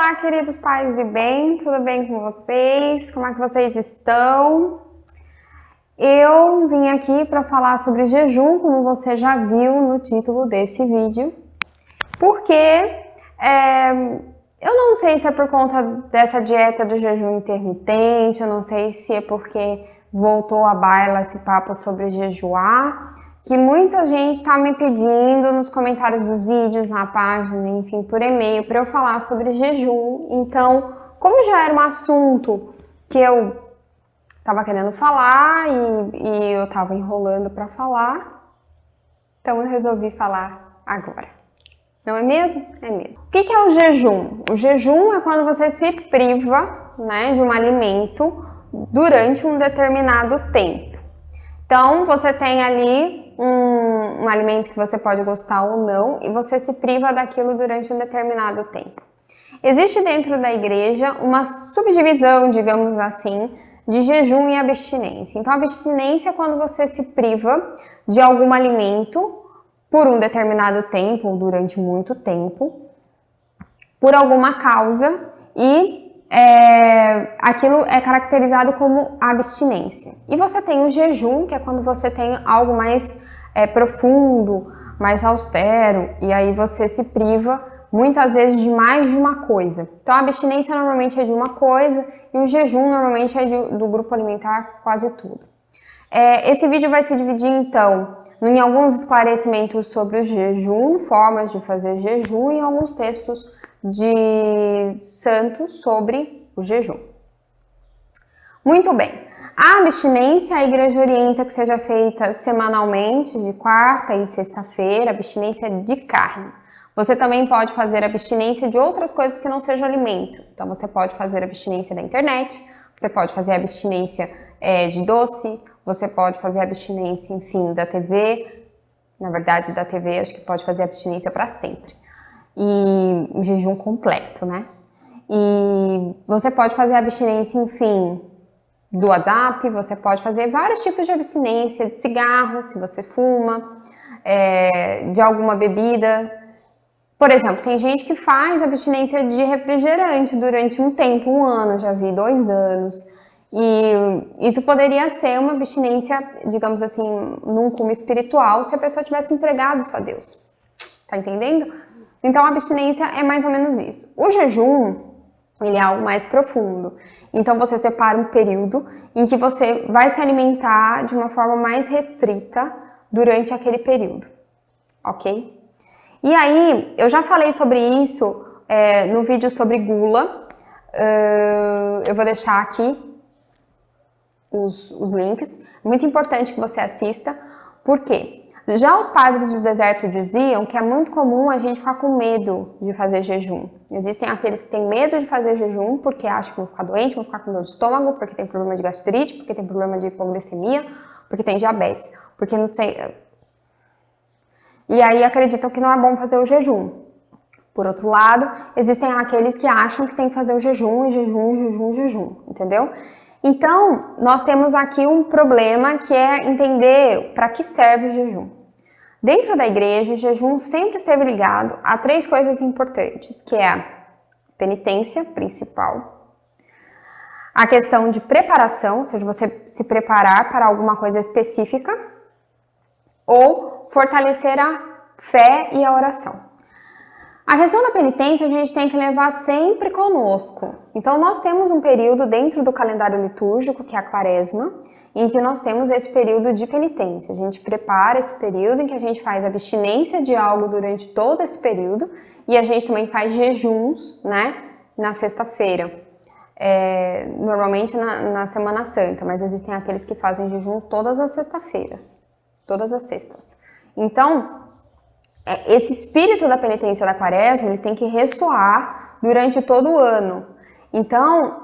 Olá, queridos pais e bem, tudo bem com vocês? Como é que vocês estão? Eu vim aqui para falar sobre jejum, como você já viu no título desse vídeo, porque eu não sei se é por conta dessa dieta do jejum intermitente, eu não sei se é porque voltou à baila esse papo sobre jejuar, que muita gente está me pedindo nos comentários dos vídeos, na página, enfim, por e-mail, para eu falar sobre jejum. Então, como já era um assunto que eu estava querendo falar e eu estava enrolando para falar, então eu resolvi falar agora. Não é mesmo? É mesmo. O que é o jejum? O jejum é quando você se priva, né, de um alimento durante um determinado tempo. Então, você tem ali um alimento que você pode gostar ou não e você se priva daquilo durante um determinado tempo. Existe dentro da igreja uma subdivisão, digamos assim, de jejum e abstinência. Então, a abstinência é quando você se priva de algum alimento por um determinado tempo ou durante muito tempo, por alguma causa, e aquilo é caracterizado como abstinência. E você tem o jejum, que é quando você tem algo mais profundo, mais austero, e aí você se priva muitas vezes de mais de uma coisa. Então a abstinência normalmente é de uma coisa e o jejum normalmente é do grupo alimentar quase tudo. Esse vídeo vai se dividir então em alguns esclarecimentos sobre o jejum, formas de fazer jejum e alguns textos de santos sobre o jejum. Muito bem. A abstinência, a igreja orienta que seja feita semanalmente, de quarta e sexta-feira, abstinência de carne. Você também pode fazer abstinência de outras coisas que não sejam alimento. Então, você pode fazer abstinência da internet, você pode fazer abstinência de doce, você pode fazer abstinência, enfim, da TV. Na verdade, da TV, acho que pode fazer abstinência para sempre. E um jejum completo, né? E você pode fazer abstinência, enfim, do WhatsApp, você pode fazer vários tipos de abstinência, de cigarro, se você fuma, de alguma bebida. Por exemplo, tem gente que faz abstinência de refrigerante durante um tempo, um ano, já vi 2 anos. E isso poderia ser uma abstinência, digamos assim, num cume espiritual, se a pessoa tivesse entregado isso a Deus. Tá entendendo? Então, a abstinência é mais ou menos isso. O jejum, ele é algo mais profundo. Então, você separa um período em que você vai se alimentar de uma forma mais restrita durante aquele período, ok? E aí, eu já falei sobre isso no vídeo sobre gula. Eu vou deixar aqui os links. Muito importante que você assista. Por quê? Já os padres do deserto diziam que é muito comum a gente ficar com medo de fazer jejum. Existem aqueles que têm medo de fazer jejum porque acham que vão ficar doente, vão ficar com dor de estômago, porque tem problema de gastrite, porque tem problema de hipoglicemia, porque tem diabetes, porque não sei. E aí acreditam que não é bom fazer o jejum. Por outro lado, existem aqueles que acham que tem que fazer o jejum, jejum, entendeu? Então, nós temos aqui um problema que é entender para que serve o jejum. Dentro da igreja, o jejum sempre esteve ligado a 3 coisas importantes, que é a penitência principal, a questão de preparação, ou seja, você se preparar para alguma coisa específica, ou fortalecer a fé e a oração. A questão da penitência a gente tem que levar sempre conosco. Então, nós temos um período dentro do calendário litúrgico, que é a quaresma, em que nós temos esse período de penitência. A gente prepara esse período em que a gente faz abstinência de algo durante todo esse período e a gente também faz jejuns, né, na sexta-feira. Normalmente na Semana Santa, mas existem aqueles que fazem jejum todas as sextas-feiras, todas as sextas. Então, esse espírito da penitência da quaresma, ele tem que ressoar durante todo o ano. Então,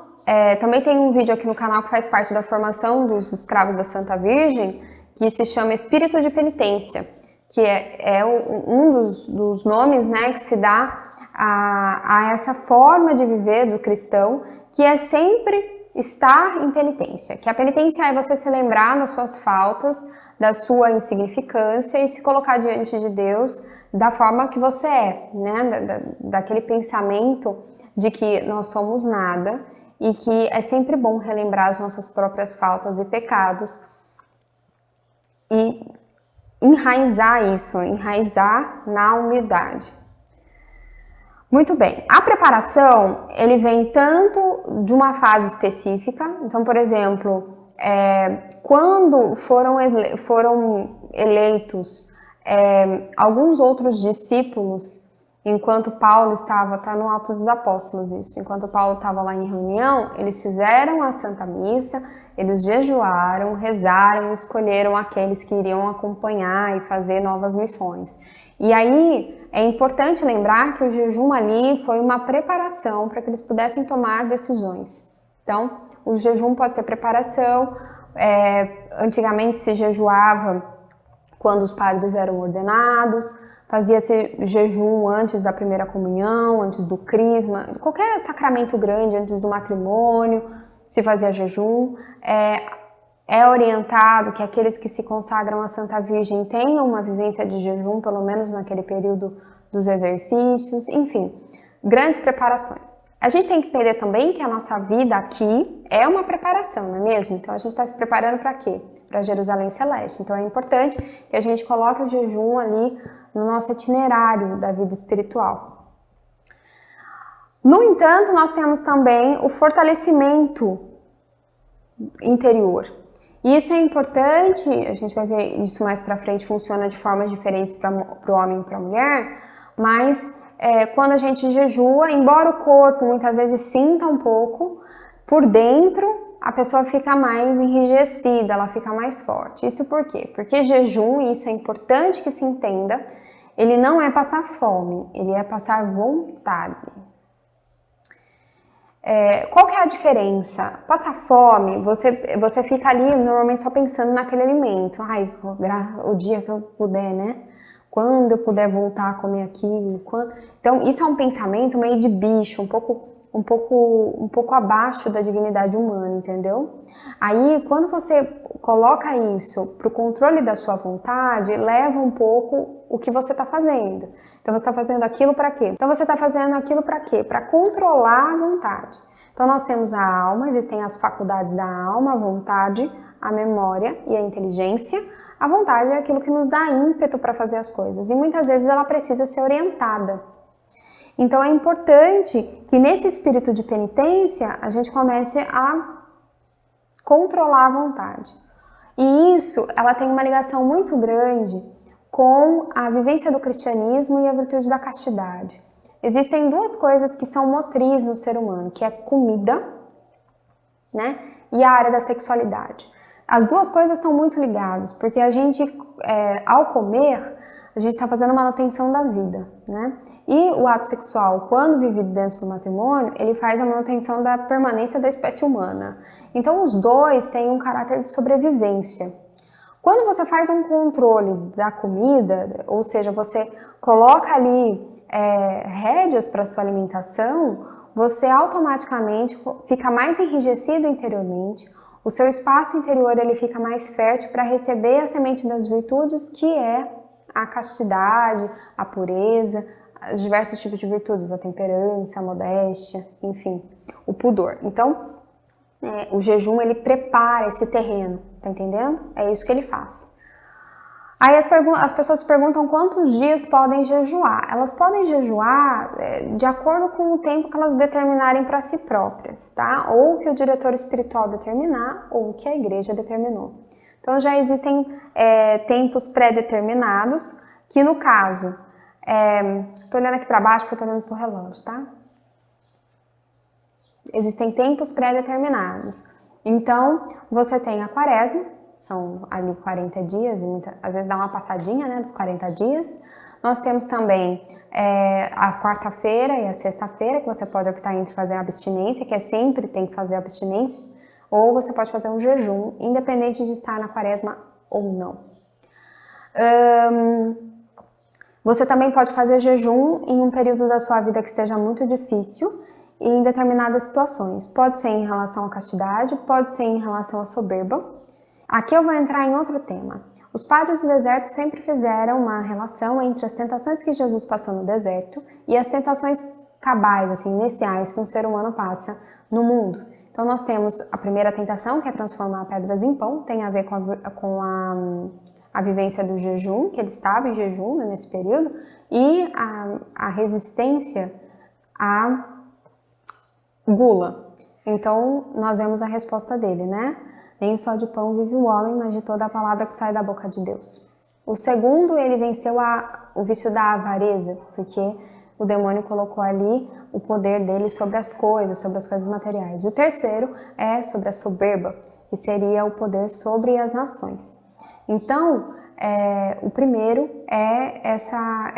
também tem um vídeo aqui no canal que faz parte da formação dos escravos da Santa Virgem, que se chama Espírito de Penitência, que é um dos nomes, né, que se dá a essa forma de viver do cristão, que é sempre estar em penitência. Que a penitência é você se lembrar das suas faltas, da sua insignificância e se colocar diante de Deus da forma que você é, né? Daquele pensamento de que nós somos nada e que é sempre bom relembrar as nossas próprias faltas e pecados e enraizar isso, enraizar na humildade. Muito bem, a preparação, ele vem tanto de uma fase específica, então, por exemplo, quando foram eleitos alguns outros discípulos, enquanto Paulo estava, tá no Atos dos Apóstolos isso, enquanto Paulo estava lá em reunião, eles fizeram a Santa Missa, eles jejuaram, rezaram, escolheram aqueles que iriam acompanhar e fazer novas missões. E aí é importante lembrar que o jejum ali foi uma preparação para que eles pudessem tomar decisões. Então, o jejum pode ser preparação, antigamente se jejuava quando os padres eram ordenados, fazia-se jejum antes da primeira comunhão, antes do crisma, qualquer sacramento grande, antes do matrimônio, se fazia jejum. É orientado que aqueles que se consagram à Santa Virgem tenham uma vivência de jejum, pelo menos naquele período dos exercícios, enfim, grandes preparações. A gente tem que entender também que a nossa vida aqui é uma preparação, não é mesmo? Então a gente está se preparando para quê? Para Jerusalém Celeste. Então é importante que a gente coloque o jejum ali no nosso itinerário da vida espiritual. No entanto, nós temos também o fortalecimento interior. E isso é importante, a gente vai ver isso mais para frente, funciona de formas diferentes para o homem e para a mulher, mas quando a gente jejua, embora o corpo muitas vezes sinta um pouco, por dentro a pessoa fica mais enrijecida, ela fica mais forte. Isso por quê? Porque jejum, e isso é importante que se entenda, ele não é passar fome, ele é passar vontade. Qual que é a diferença? Passar fome, você fica ali normalmente só pensando naquele alimento. Ai, o dia que eu puder, né? Quando eu puder voltar a comer aquilo. Então, isso é um pensamento meio de bicho, um pouco abaixo da dignidade humana, entendeu? Aí, quando você coloca isso para o controle da sua vontade, leva um pouco o que você está fazendo. Então, você está fazendo aquilo para quê? Então, você está fazendo aquilo para quê? Para controlar a vontade. Então, nós temos a alma, existem as faculdades da alma, a vontade, a memória e a inteligência. A vontade é aquilo que nos dá ímpeto para fazer as coisas e muitas vezes ela precisa ser orientada. Então, é importante que nesse espírito de penitência a gente comece a controlar a vontade. E isso, ela tem uma ligação muito grande com a vivência do cristianismo e a virtude da castidade. Existem duas coisas que são motriz no ser humano, que é comida, né, e a área da sexualidade. As duas coisas estão muito ligadas, porque a gente, ao comer, a gente está fazendo manutenção da vida, né? E o ato sexual, quando vivido dentro do matrimônio, ele faz a manutenção da permanência da espécie humana. Então, os dois têm um caráter de sobrevivência. Quando você faz um controle da comida, ou seja, você coloca ali rédeas para sua alimentação, você automaticamente fica mais enrijecido interiormente, o seu espaço interior ele fica mais fértil para receber a semente das virtudes, que é a castidade, a pureza, os diversos tipos de virtudes, a temperança, a modéstia, enfim, o pudor. Então, o jejum ele prepara esse terreno, tá entendendo? É isso que ele faz. Aí as pessoas perguntam quantos dias podem jejuar. Elas podem jejuar de acordo com o tempo que elas determinarem para si próprias, tá? Ou que o diretor espiritual determinar, ou que a igreja determinou. Então já existem tempos pré-determinados, que no caso, tô olhando aqui para baixo porque eu tô olhando pro relógio, tá? Existem tempos pré-determinados. Então, você tem a quaresma, são ali 40 dias, e às vezes dá uma passadinha, né, dos 40 dias. Nós temos também a quarta-feira e a sexta-feira, que você pode optar entre fazer a abstinência, que sempre tem que fazer a abstinência, ou você pode fazer um jejum, independente de estar na quaresma ou não. Você também pode fazer jejum em um período da sua vida que esteja muito difícil e em determinadas situações. Pode ser em relação à castidade, pode ser em relação à soberba. Aqui eu vou entrar em outro tema. Os padres do deserto sempre fizeram uma relação entre as tentações que Jesus passou no deserto e as tentações cabais, assim, iniciais que um ser humano passa no mundo. Então nós temos a primeira tentação, que é transformar pedras em pão, tem a ver com a vivência do jejum, que ele estava em jejum, né, nesse período, e a resistência à gula. Então nós vemos a resposta dele, né? Nem só de pão vive o homem, mas de toda a palavra que sai da boca de Deus. O segundo, ele venceu o vício da avareza, porque o demônio colocou ali o poder dele sobre as coisas materiais. O terceiro é sobre a soberba, que seria o poder sobre as nações. Então, o primeiro é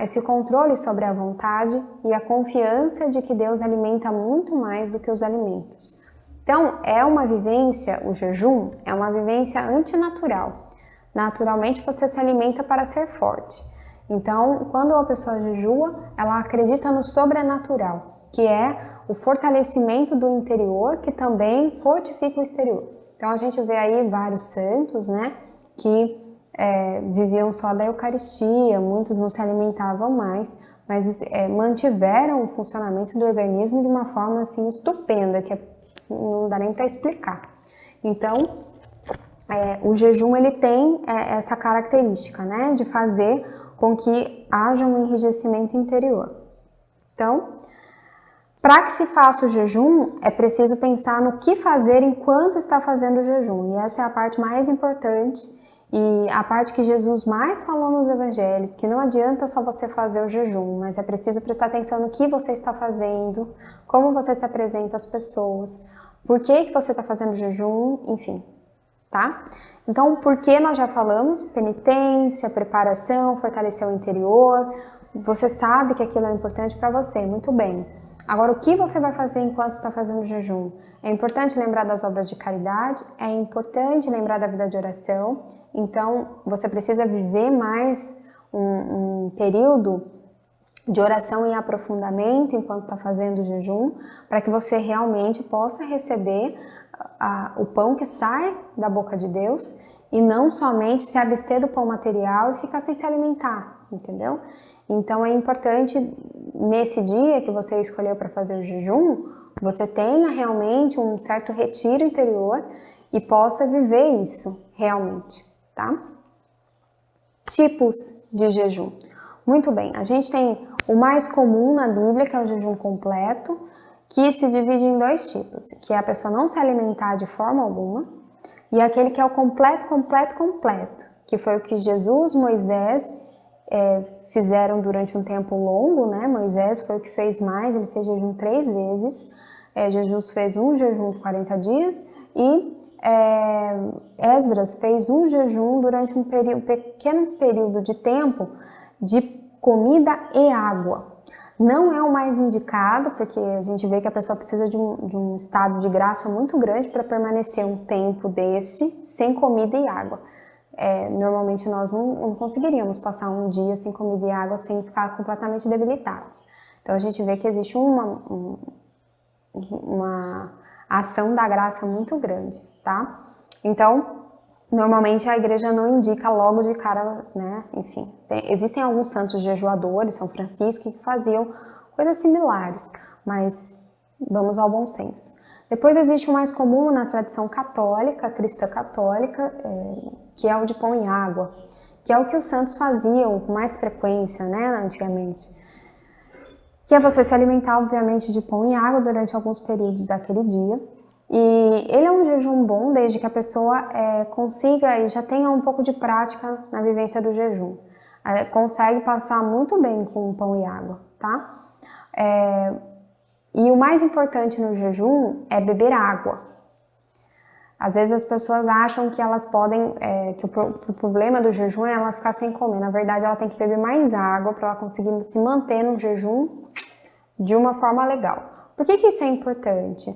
esse controle sobre a vontade e a confiança de que Deus alimenta muito mais do que os alimentos. Então, é uma vivência, o jejum é uma vivência antinatural. Naturalmente, você se alimenta para ser forte. Então, quando uma pessoa jejua, ela acredita no sobrenatural, que é o fortalecimento do interior, que também fortifica o exterior. Então, a gente vê aí vários santos, né, que viviam só da Eucaristia, muitos não se alimentavam mais, mas mantiveram o funcionamento do organismo de uma forma assim estupenda, que não dá nem para explicar. Então, o jejum ele tem essa característica, né, de fazer com que haja um enrijecimento interior. Então, para que se faça o jejum, é preciso pensar no que fazer enquanto está fazendo o jejum. E essa é a parte mais importante e a parte que Jesus mais falou nos evangelhos, que não adianta só você fazer o jejum, mas é preciso prestar atenção no que você está fazendo, como você se apresenta às pessoas, por que você está fazendo o jejum, enfim, tá? Então, por que nós já falamos? Penitência, preparação, fortalecer o interior. Você sabe que aquilo é importante para você, muito bem. Agora, o que você vai fazer enquanto está fazendo o jejum? É importante lembrar das obras de caridade, é importante lembrar da vida de oração. Então, você precisa viver mais um período de oração e aprofundamento enquanto está fazendo o jejum, para que você realmente possa receber o pão que sai da boca de Deus e não somente se abster do pão material e ficar sem se alimentar, entendeu? Então é importante nesse dia que você escolheu para fazer o jejum, você tenha realmente um certo retiro interior e possa viver isso realmente, tá? Tipos de jejum. Muito bem, a gente tem o mais comum na Bíblia, que é o jejum completo, que se divide em dois tipos, que é a pessoa não se alimentar de forma alguma, e aquele que é o completo, que foi o que Jesus, Moisés fizeram durante um tempo longo, né? Moisés foi o que fez mais, ele fez jejum 3 vezes, Jesus fez um jejum de 40 dias e Esdras fez um jejum durante um pequeno período de tempo de comida e água. Não é o mais indicado, porque a gente vê que a pessoa precisa de um estado de graça muito grande para permanecer um tempo desse sem comida e água. Normalmente nós não conseguiríamos passar um dia sem comida e água sem ficar completamente debilitados. Então a gente vê que existe uma ação da graça muito grande, tá? Então, normalmente a igreja não indica logo de cara, né? Enfim, existem alguns santos jejuadores, São Francisco, que faziam coisas similares, mas vamos ao bom senso. Depois existe o mais comum na tradição católica, cristã católica, que é o de pão e água, que é o que os santos faziam com mais frequência, né, antigamente. Que é você se alimentar, obviamente, de pão e água durante alguns períodos daquele dia. E ele é um jejum bom desde que a pessoa consiga e já tenha um pouco de prática na vivência do jejum. Consegue passar muito bem com pão e água, tá? E o mais importante no jejum é beber água. Às vezes as pessoas acham que elas podem, que o problema do jejum é ela ficar sem comer. Na verdade, ela tem que beber mais água para ela conseguir se manter no jejum de uma forma legal. Por que isso é importante?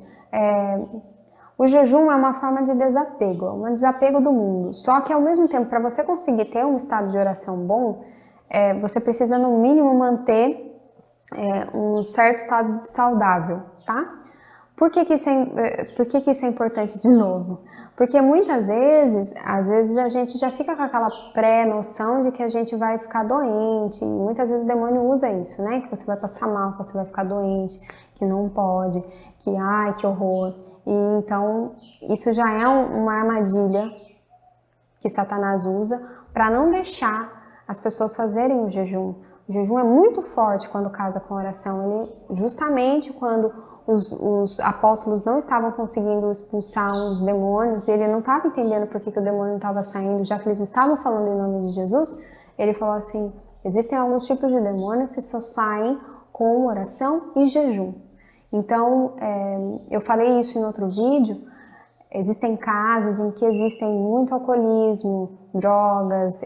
O jejum é uma forma de desapego, um desapego do mundo. Só que ao mesmo tempo, para você conseguir ter um estado de oração bom, você precisa no mínimo manter um certo estado saudável, tá? Por que isso é importante de novo? Porque muitas vezes, às vezes a gente já fica com aquela pré-noção de que a gente vai ficar doente, e muitas vezes o demônio usa isso, né? Que você vai passar mal, que você vai ficar doente, que não pode, que ai, que horror. E então, isso já é uma armadilha que Satanás usa para não deixar as pessoas fazerem o jejum. O jejum é muito forte quando casa com a oração. Ele, justamente quando os apóstolos não estavam conseguindo expulsar os demônios, e ele não estava entendendo por que o demônio não estava saindo, já que eles estavam falando em nome de Jesus, ele falou assim, existem alguns tipos de demônio que só saem com oração e jejum. Então, eu falei isso em outro vídeo, existem casos em que existem muito alcoolismo, drogas,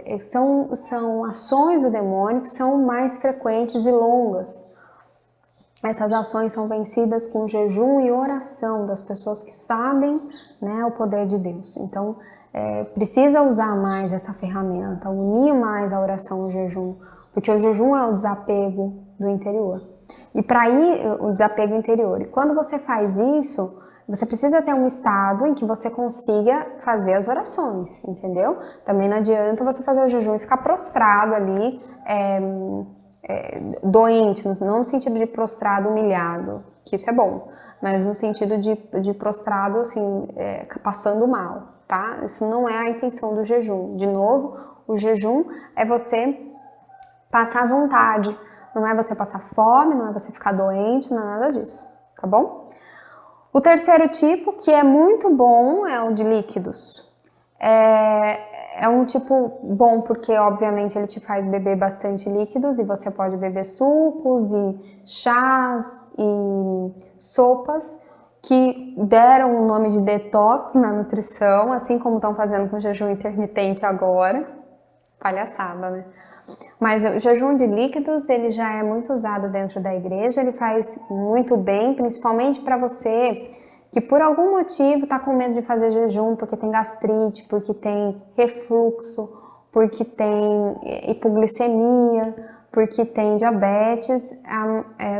são ações do demônio que são mais frequentes e longas. Essas ações são vencidas com jejum e oração das pessoas que sabem, né, o poder de Deus. Então, precisa usar mais essa ferramenta, unir mais a oração ao jejum, porque o jejum é o desapego do interior. E para ir o desapego interior. E quando você faz isso, você precisa ter um estado em que você consiga fazer as orações, entendeu? Também não adianta você fazer o jejum e ficar prostrado ali, doente, não no sentido de prostrado, humilhado, que isso é bom, mas no sentido de prostrado, assim, passando mal, tá? Isso não é a intenção do jejum. De novo, o jejum é você passar vontade, não é você passar fome, não é você ficar doente, não é nada disso, tá bom? O terceiro tipo, que é muito bom, é o de líquidos. É um tipo bom porque, obviamente, ele te faz beber bastante líquidos e você pode beber sucos e chás e sopas que deram o nome de detox na nutrição, assim como estão fazendo com o jejum intermitente agora. Palhaçada, né? Mas o jejum de líquidos, ele já é muito usado dentro da igreja, ele faz muito bem, principalmente para você que por algum motivo está com medo de fazer jejum, porque tem gastrite, porque tem refluxo, porque tem hipoglicemia, porque tem diabetes.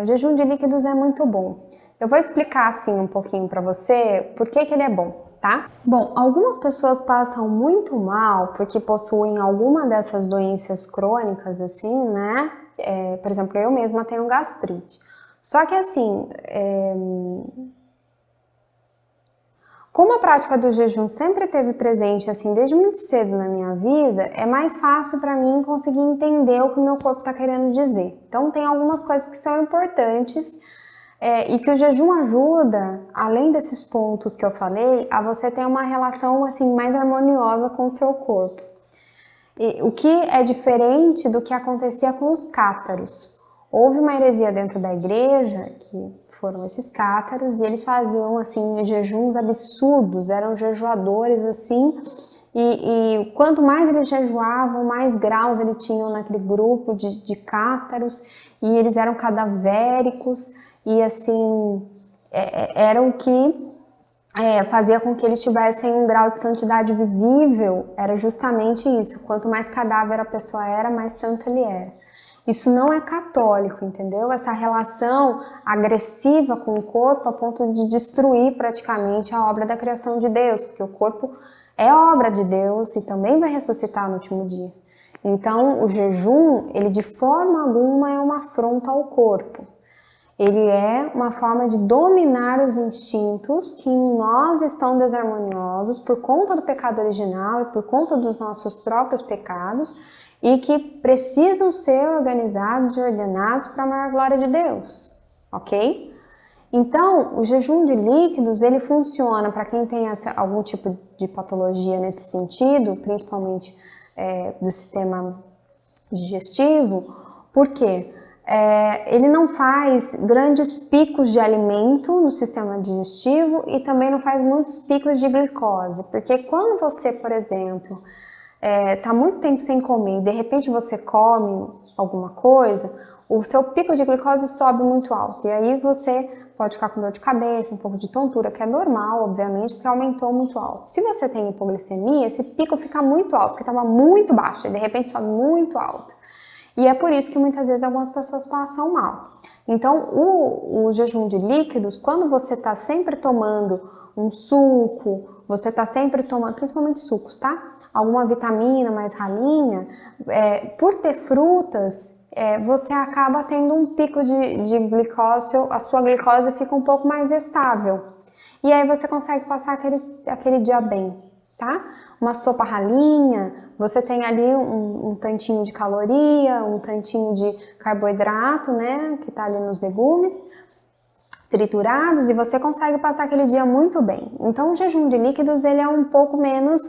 O jejum de líquidos é muito bom. Eu vou explicar assim um pouquinho para você por que ele é bom, tá? Bom, algumas pessoas passam muito mal porque possuem alguma dessas doenças crônicas, assim, né? Por exemplo, eu mesma tenho gastrite. Só que assim, como a prática do jejum sempre esteve presente assim desde muito cedo na minha vida, é mais fácil para mim conseguir entender o que o meu corpo está querendo dizer. Então tem algumas coisas que são importantes e que o jejum ajuda, além desses pontos que eu falei, a você ter uma relação assim mais harmoniosa com o seu corpo. O que é diferente do que acontecia com os cátaros. Houve uma heresia dentro da igreja que foram esses cátaros, e eles faziam assim jejuns absurdos, eram jejuadores assim, e quanto mais eles jejuavam, mais graus eles tinham naquele grupo de cátaros, e eles eram cadavéricos, e assim, era o que fazia com que eles tivessem um grau de santidade visível, era justamente isso, quanto mais cadáver a pessoa era, mais santo ele era. Isso não é católico, entendeu? Essa relação agressiva com o corpo a ponto de destruir praticamente a obra da criação de Deus, porque o corpo é obra de Deus e também vai ressuscitar no último dia. Então, o jejum, ele de forma alguma é uma afronta ao corpo. Ele é uma forma de dominar os instintos que em nós estão desarmoniosos por conta do pecado original e por conta dos nossos próprios pecados, e que precisam ser organizados e ordenados para a maior glória de Deus, ok? Então, o jejum de líquidos, ele funciona para quem tem algum tipo de patologia nesse sentido, principalmente do sistema digestivo, porque ele não faz grandes picos de alimento no sistema digestivo e também não faz muitos picos de glicose, porque quando você, por exemplo, tá muito tempo sem comer e de repente você come alguma coisa, o seu pico de glicose sobe muito alto e aí você pode ficar com dor de cabeça, um pouco de tontura, que é normal, obviamente, porque aumentou muito alto. Se você tem hipoglicemia, esse pico fica muito alto, porque estava muito baixo e de repente sobe muito alto. E é por isso que muitas vezes algumas pessoas passam mal. Então, o jejum de líquidos, quando você está sempre tomando um suco, você tá sempre tomando, principalmente sucos, tá? Alguma vitamina mais ralinha, por ter frutas, você acaba tendo um pico de glicose, a sua glicose fica um pouco mais estável. E aí você consegue passar aquele dia bem, tá? Uma sopa ralinha, você tem ali um tantinho de caloria, um tantinho de carboidrato, né? Que tá ali nos legumes triturados, e você consegue passar aquele dia muito bem. Então o jejum de líquidos ele é um pouco menos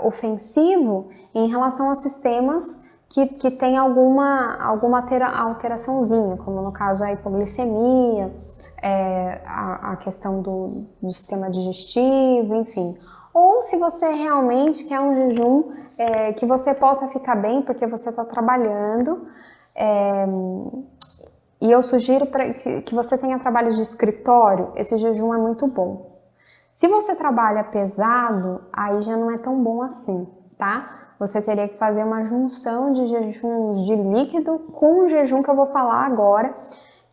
ofensivo em relação a sistemas que tem alguma alteraçãozinha, como no caso a hipoglicemia, a questão do sistema digestivo, enfim. Ou se você realmente quer um jejum que você possa ficar bem porque você está trabalhando, e eu sugiro que você tenha trabalhos de escritório, esse jejum é muito bom. Se você trabalha pesado, aí já não é tão bom assim, tá? Você teria que fazer uma junção de jejuns de líquido com o jejum que eu vou falar agora,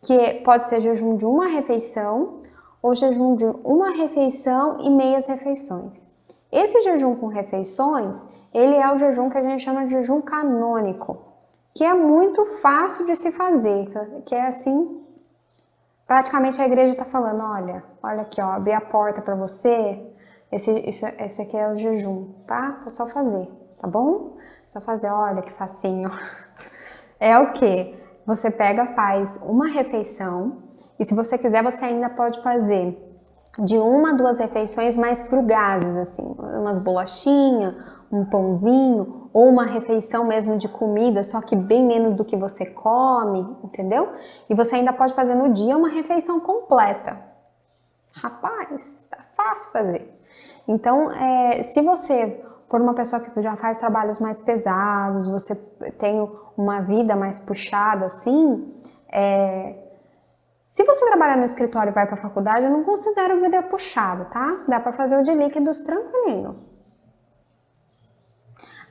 que pode ser jejum de uma refeição ou jejum de uma refeição e meias refeições. Esse jejum com refeições, ele é o jejum que a gente chama de jejum canônico, que é muito fácil de se fazer, que é assim, praticamente a igreja está falando, olha aqui, ó, abri a porta para você, esse aqui é o jejum, tá? É só fazer, tá bom? Só fazer, olha que facinho. É o que? Você pega, faz uma refeição, e se você quiser, você ainda pode fazer de 1 a 2 refeições mais frugazes, assim, umas bolachinhas, um pãozinho, ou uma refeição mesmo de comida, só que bem menos do que você come, entendeu? E você ainda pode fazer no dia uma refeição completa. Rapaz, tá fácil fazer. Então, se você for uma pessoa que já faz trabalhos mais pesados, você tem uma vida mais puxada, assim, se você trabalhar no escritório e vai para a faculdade, eu não considero vida puxada, tá? Dá para fazer o de líquidos tranquilinho.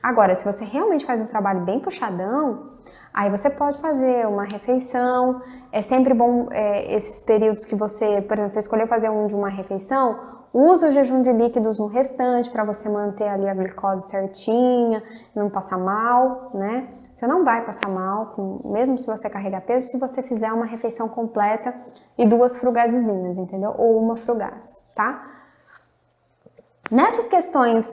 Agora, se você realmente faz um trabalho bem puxadão, aí você pode fazer uma refeição. É sempre bom esses períodos que você, por exemplo, você escolheu fazer um de uma refeição, usa o jejum de líquidos no restante para você manter ali a glicose certinha, não passar mal, né? Você não vai passar mal, mesmo se você carregar peso, se você fizer uma refeição completa e 2 frugazezinhas, entendeu? Ou uma frugaz, tá? Nessas questões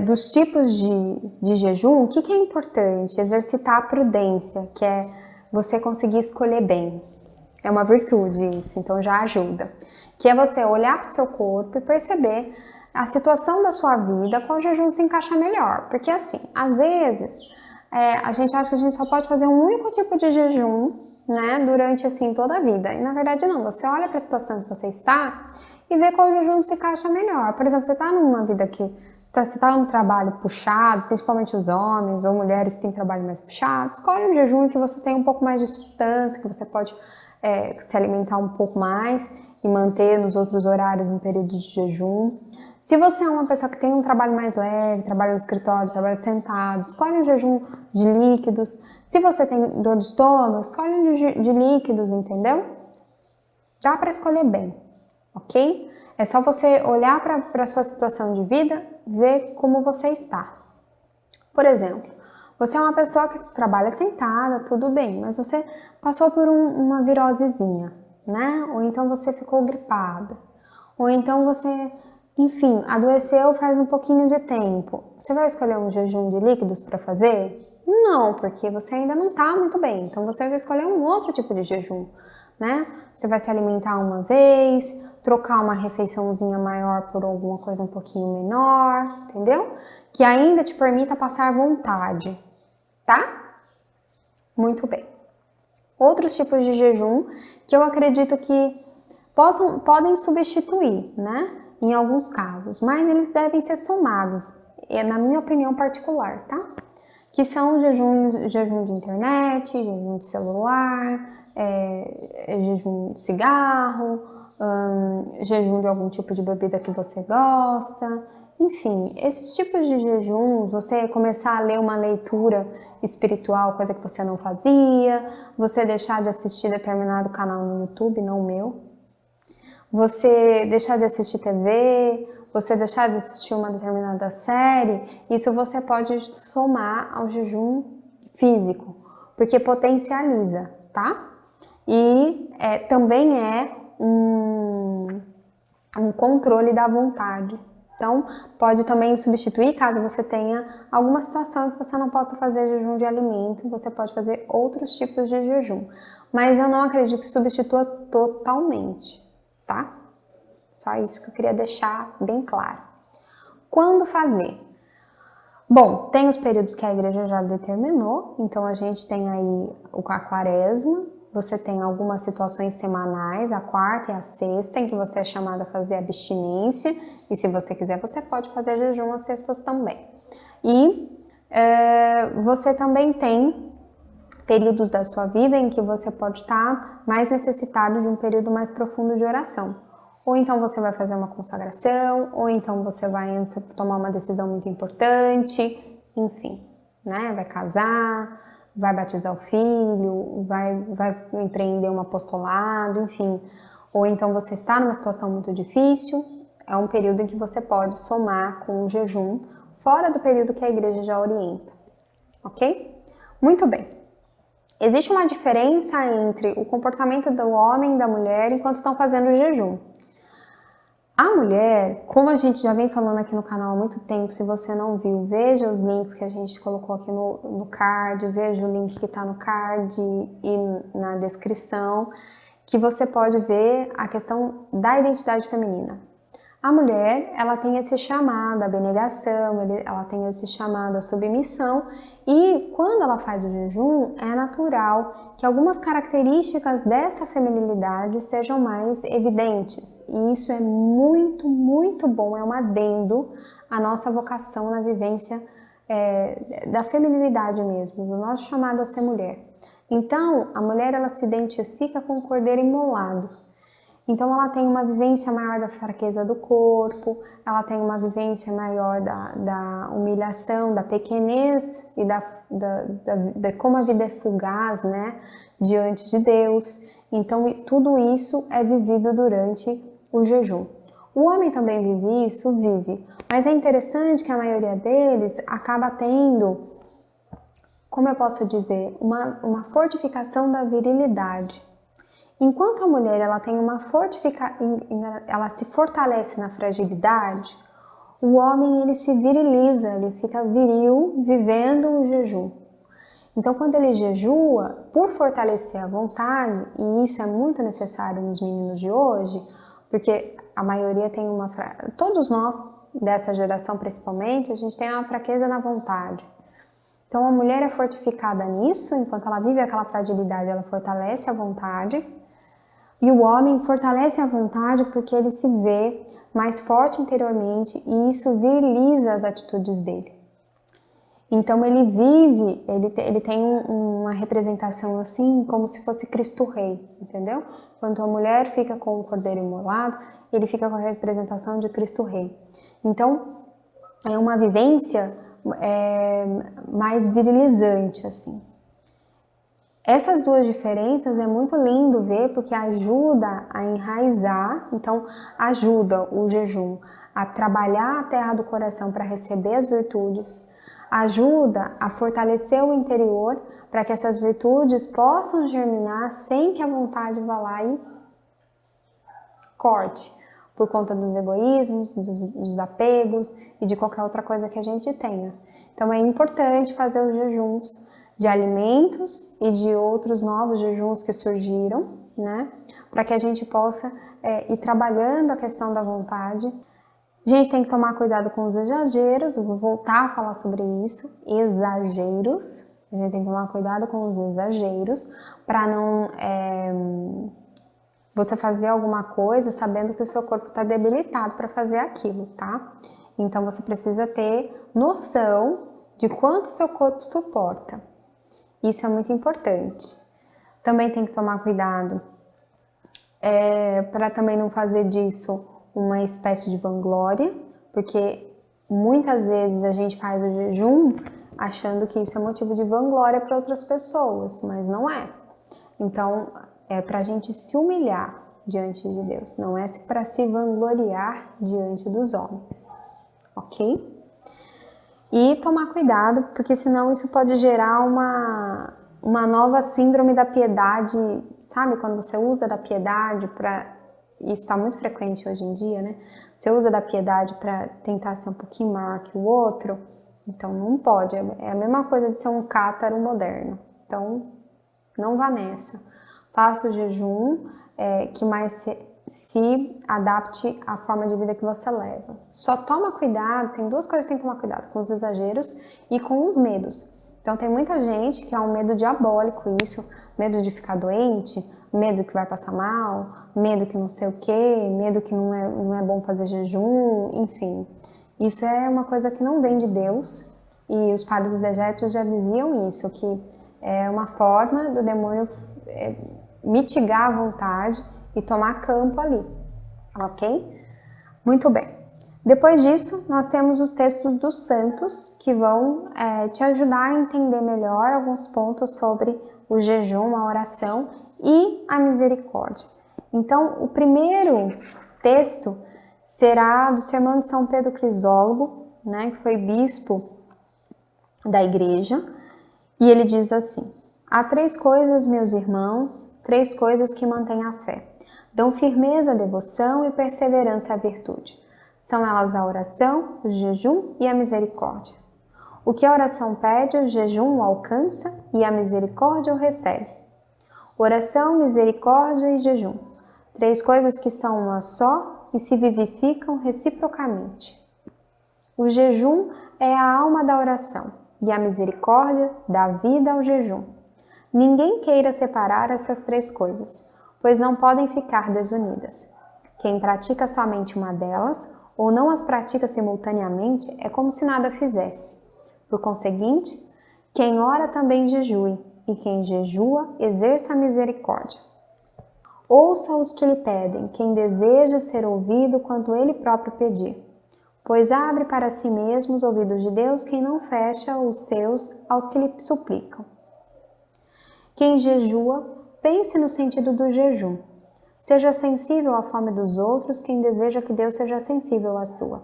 dos tipos de jejum, o que é importante? Exercitar a prudência, que é você conseguir escolher bem. É uma virtude isso, então já ajuda. Que é você olhar para o seu corpo e perceber a situação da sua vida, qual jejum se encaixa melhor. Porque assim, às vezes, a gente acha que a gente só pode fazer um único tipo de jejum, né, durante assim toda a vida. E na verdade não, você olha para a situação que você está e ver qual jejum se encaixa melhor. Por exemplo, você está numa vida que você está num trabalho puxado, principalmente os homens ou mulheres que têm trabalho mais puxado, escolhe um jejum em que você tem um pouco mais de substância, que você pode se alimentar um pouco mais e manter nos outros horários um período de jejum. Se você é uma pessoa que tem um trabalho mais leve, trabalha no escritório, trabalha sentado, escolhe um jejum de líquidos. Se você tem dor de estômago, escolhe um de líquidos, entendeu? Dá para escolher bem. Ok? É só você olhar para a sua situação de vida, ver como você está. Por exemplo, você é uma pessoa que trabalha sentada, tudo bem, mas você passou por uma virosezinha, né? Ou então você ficou gripada. Ou então você, enfim, adoeceu faz um pouquinho de tempo. Você vai escolher um jejum de líquidos para fazer? Não, porque você ainda não está muito bem. Então você vai escolher um outro tipo de jejum, né? Você vai se alimentar uma vez, trocar uma refeiçãozinha maior por alguma coisa um pouquinho menor, entendeu? Que ainda te permita passar vontade, tá? Muito bem. Outros tipos de jejum que eu acredito que podem substituir, né? Em alguns casos, mas eles devem ser somados, na minha opinião particular, tá? Que são jejum de internet, jejum de celular, jejum de cigarro, jejum de algum tipo de bebida que você gosta. Enfim, esses tipos de jejum, você começar a ler uma leitura espiritual, coisa que você não fazia, você deixar de assistir determinado canal no YouTube, não o meu, você deixar de assistir TV, você deixar de assistir uma determinada série, isso você pode somar ao jejum físico, porque potencializa, tá? E também é um controle da vontade. Então, pode também substituir, caso você tenha alguma situação que você não possa fazer jejum de alimento, você pode fazer outros tipos de jejum. Mas eu não acredito que substitua totalmente, tá? Só isso que eu queria deixar bem claro. Quando fazer? Bom, tem os períodos que a igreja já determinou, então a gente tem aí a quaresma, você tem algumas situações semanais, a quarta e a sexta, em que você é chamado a fazer abstinência, e se você quiser, você pode fazer jejum às sextas também. E você também tem períodos da sua vida em que você pode estar mais necessitado de um período mais profundo de oração. Ou então você vai fazer uma consagração, ou então você vai tomar uma decisão muito importante, enfim, né? Vai casar, vai batizar o filho, vai empreender um apostolado, enfim. Ou então você está numa situação muito difícil, é um período em que você pode somar com o jejum, fora do período que a igreja já orienta, ok? Muito bem. Existe uma diferença entre o comportamento do homem e da mulher enquanto estão fazendo o jejum. A mulher, como a gente já vem falando aqui no canal há muito tempo, se você não viu, veja os links que a gente colocou aqui no card, veja o link que está no card e na descrição, que você pode ver a questão da identidade feminina. A mulher, ela tem esse chamado à abnegação, ela tem esse chamado à submissão, e quando ela faz o jejum, é natural que algumas características dessa feminilidade sejam mais evidentes. E isso é muito, muito bom, é um adendo à nossa vocação na vivência da feminilidade mesmo, do nosso chamado a ser mulher. Então, a mulher, ela se identifica com o cordeiro imolado. Então ela tem uma vivência maior da fraqueza do corpo, ela tem uma vivência maior da humilhação, da pequenez e da como a vida é fugaz, né, diante de Deus. Então tudo isso é vivido durante o jejum. O homem também vive isso? Vive. Mas é interessante que a maioria deles acaba tendo, como eu posso dizer, uma fortificação da virilidade. Enquanto a mulher ela tem ela se fortalece na fragilidade, o homem ele se viriliza, ele fica viril vivendo o jejum. Então quando ele jejua, por fortalecer a vontade, e isso é muito necessário nos meninos de hoje, porque a maioria tem todos nós dessa geração principalmente, a gente tem uma fraqueza na vontade. Então a mulher é fortificada nisso, enquanto ela vive aquela fragilidade, ela fortalece a vontade. E o homem fortalece a vontade porque ele se vê mais forte interiormente e isso viriliza as atitudes dele. Então ele vive, ele tem uma representação assim como se fosse Cristo Rei, entendeu? Quando a mulher fica com o cordeiro imolado, ele fica com a representação de Cristo Rei. Então é uma vivência mais virilizante assim. Essas duas diferenças é muito lindo ver porque ajuda a enraizar, então ajuda o jejum a trabalhar a terra do coração para receber as virtudes, ajuda a fortalecer o interior para que essas virtudes possam germinar sem que a vontade vá lá e corte, por conta dos egoísmos, dos apegos e de qualquer outra coisa que a gente tenha. Então é importante fazer os jejuns de alimentos e de outros novos jejuns que surgiram, né? Para que a gente possa ir trabalhando a questão da vontade. A gente tem que tomar cuidado com os exageros, eu vou voltar a falar sobre isso, exageros. A gente tem que tomar cuidado com os exageros para não você fazer alguma coisa sabendo que o seu corpo está debilitado para fazer aquilo, tá? Então você precisa ter noção de quanto o seu corpo suporta. Isso é muito importante. Também tem que tomar cuidado para também não fazer disso uma espécie de vanglória, porque muitas vezes a gente faz o jejum achando que isso é motivo de vanglória para outras pessoas, mas não é. Então, é para a gente se humilhar, diante de Deus, não é para se vangloriar diante dos homens, ok? E tomar cuidado, porque senão isso pode gerar uma nova síndrome da piedade, sabe? Quando você usa da piedade para... Isso está muito frequente hoje em dia, né? Você usa da piedade para tentar ser um pouquinho maior que o outro, então não pode. É a mesma coisa de ser um cátaro moderno. Então, não vá nessa. Faça o jejum que mais se adapte à forma de vida que você leva. Só toma cuidado, tem duas coisas que tem que tomar cuidado, com os exageros e com os medos. Então tem muita gente que é um medo diabólico isso, medo de ficar doente, medo que vai passar mal, medo que não sei o que, medo que não é bom fazer jejum, enfim. Isso é uma coisa que não vem de Deus e os padres do dejeto já diziam isso, que é uma forma do demônio mitigar a vontade e tomar campo ali, ok? Muito bem. Depois disso, nós temos os textos dos santos que vão te ajudar a entender melhor alguns pontos sobre o jejum, a oração e a misericórdia. Então, o primeiro texto será do Sermão de São Pedro Crisólogo, né, que foi bispo da igreja, e ele diz assim: há 3 coisas, meus irmãos, 3 coisas que mantêm a fé. Dão firmeza à devoção e perseverança à virtude. São elas a oração, o jejum e a misericórdia. O que a oração pede, o jejum o alcança e a misericórdia o recebe. Oração, misericórdia e jejum. 3 coisas que são uma só e se vivificam reciprocamente. O jejum é a alma da oração e a misericórdia dá vida ao jejum. Ninguém queira separar essas 3 coisas, pois não podem ficar desunidas. Quem pratica somente uma delas, ou não as pratica simultaneamente, é como se nada fizesse. Por conseguinte, quem ora também jejue, e quem jejua, exerça a misericórdia. Ouça os que lhe pedem, quem deseja ser ouvido quanto ele próprio pedir. Pois abre para si mesmo os ouvidos de Deus quem não fecha os seus aos que lhe suplicam. Quem jejua, pense no sentido do jejum. Seja sensível à fome dos outros quem deseja que Deus seja sensível à sua.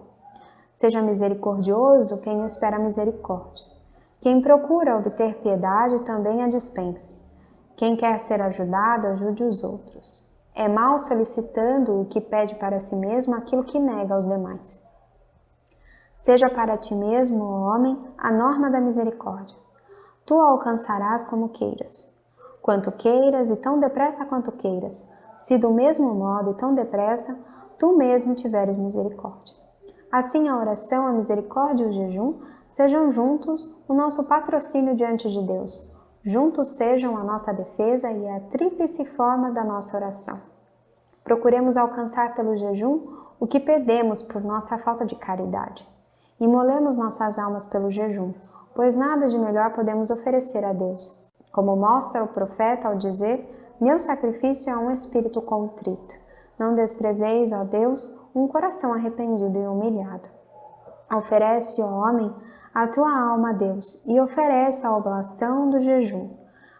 Seja misericordioso quem espera misericórdia. Quem procura obter piedade também a dispense. Quem quer ser ajudado, ajude os outros. É mal solicitando o que pede para si mesmo aquilo que nega aos demais. Seja para ti mesmo, ó homem, a norma da misericórdia. Tu a alcançarás como queiras. Quanto queiras e tão depressa quanto queiras, se do mesmo modo e tão depressa, tu mesmo tiveres misericórdia. Assim a oração, a misericórdia e o jejum sejam juntos o nosso patrocínio diante de Deus. Juntos sejam a nossa defesa e a tríplice forma da nossa oração. Procuremos alcançar pelo jejum o que perdemos por nossa falta de caridade. Imolemos nossas almas pelo jejum, pois nada de melhor podemos oferecer a Deus. Como mostra o profeta ao dizer: meu sacrifício é um espírito contrito. Não desprezeis, ó Deus, um coração arrependido e humilhado. Oferece, ó homem, a tua alma a Deus e oferece a oblação do jejum,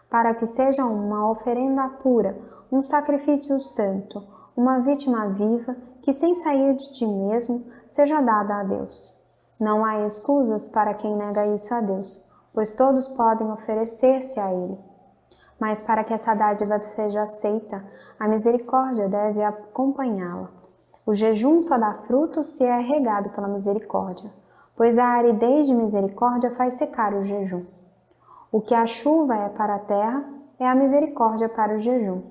para que seja uma oferenda pura, um sacrifício santo, uma vítima viva que, sem sair de ti mesmo, seja dada a Deus. Não há escusas para quem nega isso a Deus, pois todos podem oferecer-se a Ele. Mas para que essa dádiva seja aceita, a misericórdia deve acompanhá-la. O jejum só dá fruto se é regado pela misericórdia, pois a aridez de misericórdia faz secar o jejum. O que a chuva é para a terra, é a misericórdia para o jejum.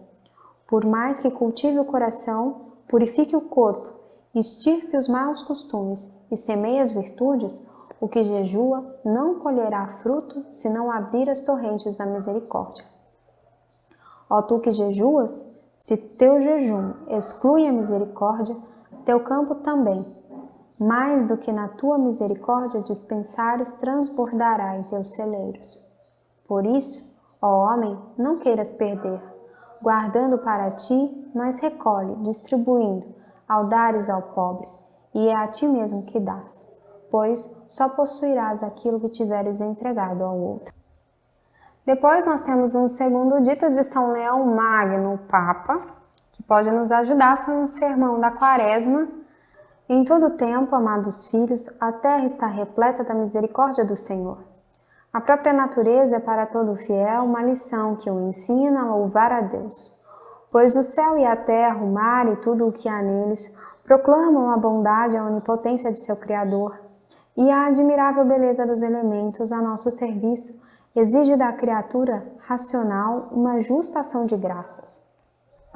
Por mais que cultive o coração, purifique o corpo, extirpe os maus costumes e semeie as virtudes, o que jejua não colherá fruto se não abrir as torrentes da misericórdia. Ó tu que jejuas, se teu jejum exclui a misericórdia, teu campo também, mais do que na tua misericórdia dispensares, transbordará em teus celeiros. Por isso, ó homem, não queiras perder, guardando para ti, mas recolhe, distribuindo, ao dares ao pobre, e é a ti mesmo que dás, pois só possuirás aquilo que tiveres entregado ao outro. Depois nós temos um segundo dito de São Leão Magno, Papa, que pode nos ajudar foi um sermão da Quaresma. Em todo tempo, amados filhos, a terra está repleta da misericórdia do Senhor. A própria natureza é para todo fiel uma lição que o ensina a louvar a Deus. Pois o céu e a terra, o mar e tudo o que há neles, proclamam a bondade e a onipotência de seu Criador, e a admirável beleza dos elementos a nosso serviço exige da criatura racional uma justa ação de graças.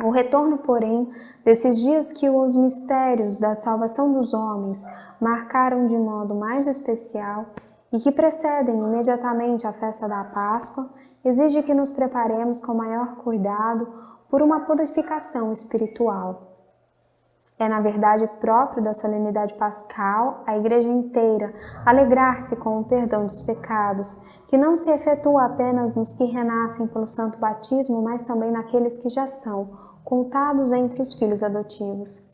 O retorno, porém, desses dias que os mistérios da salvação dos homens marcaram de modo mais especial e que precedem imediatamente a festa da Páscoa, exige que nos preparemos com maior cuidado por uma purificação espiritual. É, na verdade, próprio da solenidade pascal a Igreja inteira alegrar-se com o perdão dos pecados, que não se efetua apenas nos que renascem pelo santo batismo, mas também naqueles que já são contados entre os filhos adotivos.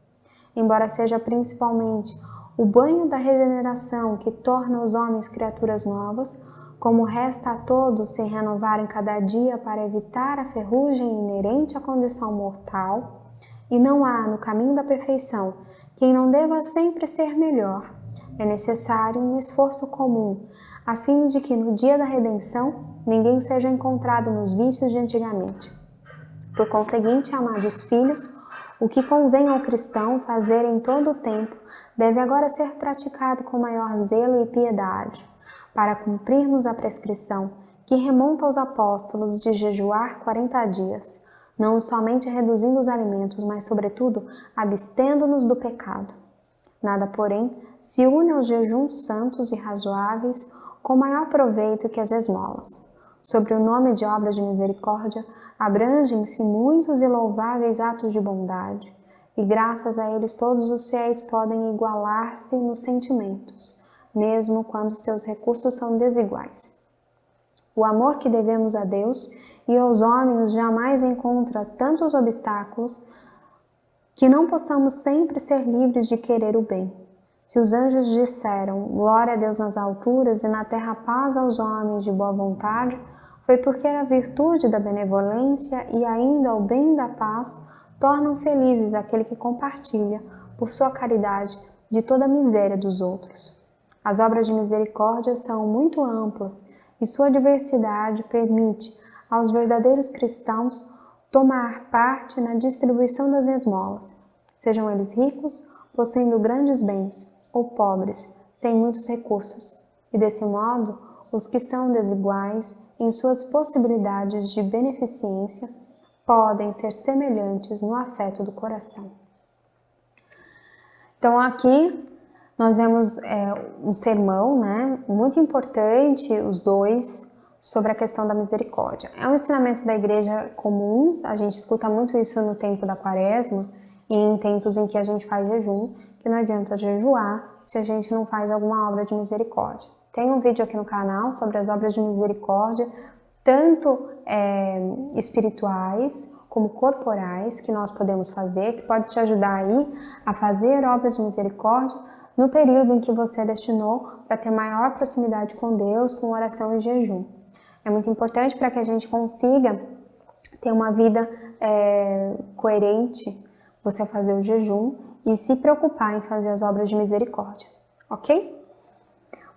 Embora seja principalmente o banho da regeneração que torna os homens criaturas novas, como resta a todos se renovarem cada dia para evitar a ferrugem inerente à condição mortal, e não há no caminho da perfeição quem não deva sempre ser melhor. É necessário um esforço comum, a fim de que no dia da redenção ninguém seja encontrado nos vícios de antigamente. Por conseguinte, amados filhos, o que convém ao cristão fazer em todo o tempo deve agora ser praticado com maior zelo e piedade, para cumprirmos a prescrição que remonta aos apóstolos de jejuar 40 dias, não somente reduzindo os alimentos, mas, sobretudo, abstendo-nos do pecado. Nada, porém, se une aos jejuns santos e razoáveis com maior proveito que as esmolas. Sobre o nome de obras de misericórdia, abrangem-se muitos e louváveis atos de bondade, e graças a eles todos os fiéis podem igualar-se nos sentimentos, mesmo quando seus recursos são desiguais. O amor que devemos a Deus e aos homens jamais encontra tantos obstáculos que não possamos sempre ser livres de querer o bem. Se os anjos disseram glória a Deus nas alturas e na terra paz aos homens de boa vontade, foi porque a virtude da benevolência e ainda o bem da paz tornam felizes aquele que compartilha, por sua caridade, de toda a miséria dos outros. As obras de misericórdia são muito amplas e sua diversidade permite aos verdadeiros cristãos tomar parte na distribuição das esmolas, sejam eles ricos, possuindo grandes bens, ou pobres, sem muitos recursos, e desse modo, os que são desiguais em suas possibilidades de beneficência podem ser semelhantes no afeto do coração. Então aqui nós vemos um sermão, muito importante, os dois, sobre a questão da misericórdia. É um ensinamento da igreja comum, a gente escuta muito isso no tempo da Quaresma e em tempos em que a gente faz jejum, que não adianta jejuar se a gente não faz alguma obra de misericórdia. Tem um vídeo aqui no canal sobre as obras de misericórdia, tanto espirituais como corporais, que nós podemos fazer, que pode te ajudar aí a fazer obras de misericórdia no período em que você destinou para ter maior proximidade com Deus, com oração e jejum. É muito importante para que a gente consiga ter uma vida coerente, você fazer o jejum e se preocupar em fazer as obras de misericórdia, ok?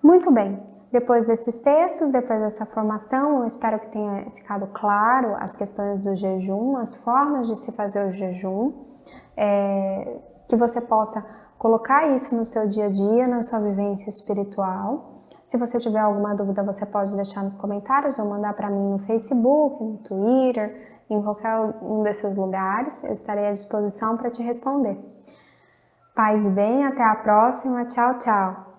Muito bem, depois desses textos, depois dessa formação, eu espero que tenha ficado claro as questões do jejum, as formas de se fazer o jejum, que você possa colocar isso no seu dia a dia, na sua vivência espiritual. Se você tiver alguma dúvida, você pode deixar nos comentários ou mandar para mim no Facebook, no Twitter, em qualquer um desses lugares. Eu estarei à disposição para te responder. Paz e bem, até a próxima. Tchau, tchau!